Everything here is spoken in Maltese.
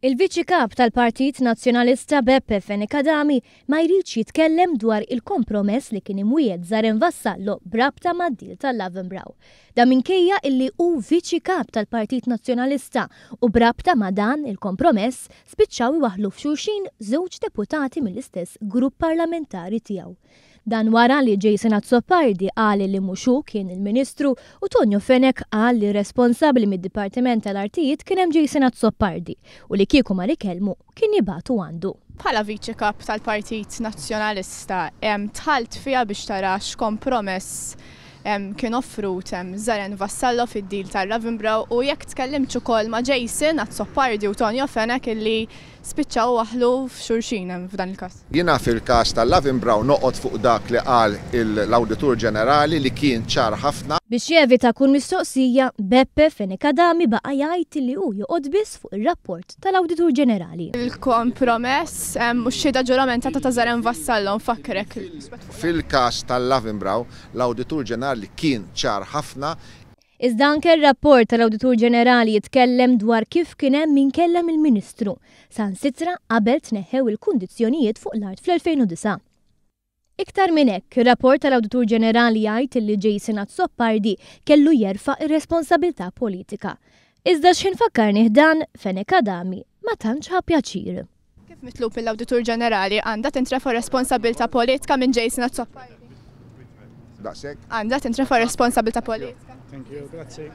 Il-Viċi Kap tal-Partit Nazzjonalista Beppe Fenekadami ma jridx jitkellem dwar il-kompromess li kien imwiegħed Zaren Vassallo brabta mad-deal tal-Lavenbraw. Da minkejja illi hu Viċi Kap tal-Partit Nazzjonalista u brabta ma' dan il-kompromess spiċċaw iwaħħlu f'xulxin żewġ deputati mill-istess grupp parlamentari tiegħu. Dan wara li Jason Azzopardi qal li mhux kien il-Ministru u Tonio Fenek qal li responsabbli mid-Dipartiment tal-Artijiet kien hemm Jason Azzopardi u li kieku ma rikellmu kien jibatu għandu. Bħala Viċi Kap tal-Partit Nazzjonalista tħalt fiha biex tara x'kompromess kien offrut Zaren Vassallo fid-deal tal-Lavenbraw u jekk tkellimx ukoll ma' Jason Azzopardi u Tonio Fenek illi spiċċaw waħlu f'xulxin f'dan il-każ. Jiena fil-każ tal-Lavenbraw noqgħod fuq dak li qal l-Awditur Ġenerali li kien ċar ħafna. Biex jevita kun mistoqsija, Beppe Fenekadami baqa' jgħid li hu joqgħod biss fuq ir-rapport tal-Awditur Ġenerali. Il-kompromess mhux xi ġuramentata ta' Zaren Vassallo nfakkrek. Fil-każ tal-Lavenbraw l-Awditur Ġenerali kien ċar ħafna. Iżda anke r-rapport tal-Awditur Ġenerali jitkellem dwar kif kien hemm min kellem il-Ministru sansitra qabel tneħħew il-kundizzjonijiet fuq l-art fl-2009. Iktar minn hekk, ir-rapport tal-Awditur Ġenerali jgħid li Jason Azzopardi kellu jerfa' ir-responsabilità politika. Iżda x'infakkarnih dan Fenekadami ma tantx ħa pjaċir. Kif mitlub mill-Awditur Ġenerali għandha tintrefa' responsabilità politika minn Jason Azzopardi? Daqshekk. Għandha tintrefa' responsabilità politika. Thank you, grazie.